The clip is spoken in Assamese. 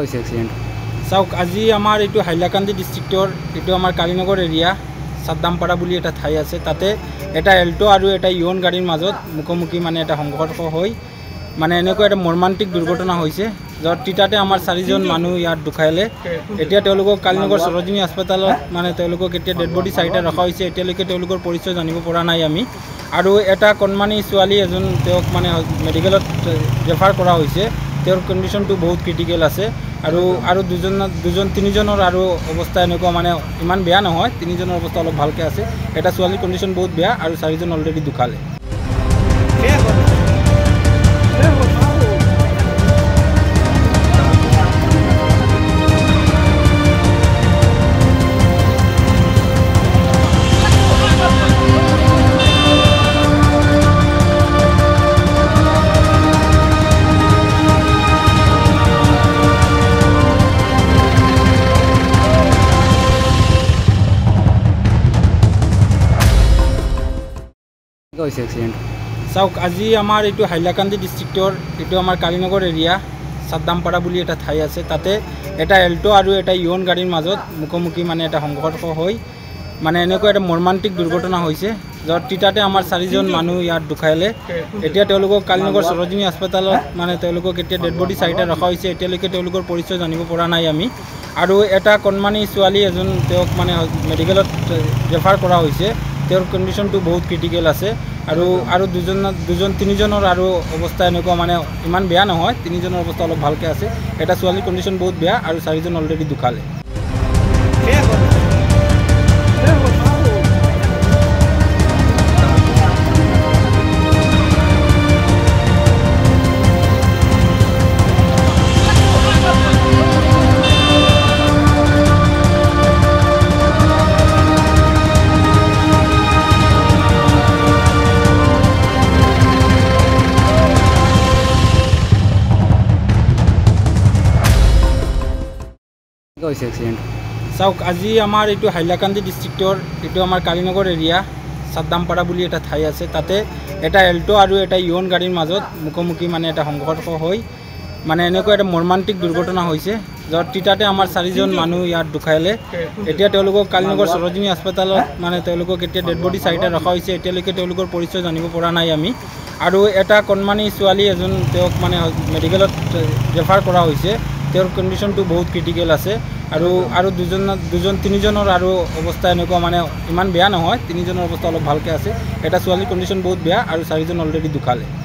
হৈছে এক্সিডেণ্ট? চাওক, আজি আমাৰ এইটো হাইলাকান্দি ডিষ্ট্ৰিক্টৰ এইটো আমাৰ কালীনগৰ এৰিয়া চাদ্দামপাৰা বুলি এটা ঠাই আছে। তাতে এটা এল্টো আৰু এটা ইয়ন গাড়ীৰ মাজত মুখোমুখি মানে এটা সংঘৰ্ষ হৈ মানে এনেকুৱা এটা মৰ্মান্তিক দুৰ্ঘটনা হৈছে, য'ত তিতাতে আমাৰ 4জন মানুহ ইয়াত ঢুকাইলে। এতিয়া তেওঁলোকক কালীনগৰ সৰোজিনী হাস্পাতালত মানে তেওঁলোকক এতিয়া ডেড বডি 4টা ৰখা হৈছে। এতিয়ালৈকে তেওঁলোকৰ পৰিচয় জানিব পৰা নাই আমি। আৰু এটা কণমানি ছোৱালী এজন তেওঁক মানে মেডিকেলত ৰেফাৰ কৰা হৈছে। তেওঁৰ কণ্ডিশ্যনটো বহুত ক্ৰিটিকেল আছে। আৰু তিনিজনৰ আৰু অৱস্থা এনেকুৱা মানে ইমান বেয়া নহয়, তিনিজনৰ অৱস্থা অলপ ভালকৈ আছে। এটা ছোৱালীৰ কণ্ডিশ্যন বহুত বেয়া আৰু 4জন অলৰেডি ঢুকালে। হৈছে এক্সিডেণ্ট? চাওক, আজি আমাৰ এইটো হাইলাকান্দি ডিষ্ট্ৰিক্টৰ এইটো আমাৰ কালীনগৰ এৰিয়া চাদ্দামপাৰা বুলি এটা ঠাই আছে। তাতে এটা এল্টো আৰু এটা ইয়ন গাড়ীৰ মাজত মুখোমুখি মানে এটা সংঘৰ্ষ হৈ মানে এনেকুৱা এটা মৰ্মান্তিক দুৰ্ঘটনা হৈছে, য'ত তিতাতে আমাৰ 4জন মানুহ ইয়াত ঢুকাইলে। এতিয়া তেওঁলোকক কালীনগৰ সৰোজিনী হাস্পাতালত মানে তেওঁলোকক এতিয়া ডেড বডি 4টা ৰখা হৈছে। এতিয়ালৈকে তেওঁলোকৰ পৰিচয় জানিব পৰা নাই আমি। আৰু এটা কণমানি ছোৱালী এজন তেওঁক মানে মেডিকেলত ৰেফাৰ কৰা হৈছে। তেওঁৰ কণ্ডিশ্যনটো বহুত ক্ৰিটিকেল আছে। আৰু তিনিজনৰ আৰু অৱস্থা এনেকুৱা মানে ইমান বেয়া নহয়, তিনিজনৰ অৱস্থা অলপ ভালকৈ আছে। এটা ছোৱালীৰ কণ্ডিশ্যন বহুত বেয়া আৰু 4জন অলৰেডি ঢুকালে। হৈছে এক্সিডেণ্ট? চাওক, আজি আমাৰ এইটো হাইলাকান্দি ডিষ্ট্ৰিক্টৰ এইটো আমাৰ কালীনগৰ এৰিয়া চাদ্দামপাৰা বুলি এটা ঠাই আছে। তাতে এটা এল্টো আৰু এটা ইয়ন গাড়ীৰ মাজত মুখোমুখি মানে এটা সংঘৰ্ষ হৈ মানে এনেকুৱা এটা মৰ্মান্তিক দুৰ্ঘটনা হৈছে, য'ত তিতাতে আমাৰ 4জন মানুহ ইয়াত ঢুকাইলে। এতিয়া তেওঁলোকক কালীনগৰ সৰোজিনী হাস্পাতালত মানে তেওঁলোকক এতিয়া ডেড বডি 4টা ৰখা হৈছে। এতিয়ালৈকে তেওঁলোকৰ পৰিচয় জানিব পৰা নাই আমি। আৰু এটা কণমানি ছোৱালী এজন তেওঁক মানে মেডিকেলত ৰেফাৰ কৰা হৈছে। তেওঁৰ কণ্ডিশ্যনটো বহুত ক্ৰিটিকেল আছে। আৰু তিনিজনৰ আৰু অৱস্থা এনেকুৱা মানে ইমান বেয়া নহয়, তিনিজনৰ অৱস্থা অলপ ভালকৈ আছে। এটা ছোৱালীৰ কণ্ডিশ্যন বহুত বেয়া আৰু 4জন অলৰেডি ঢুকালে।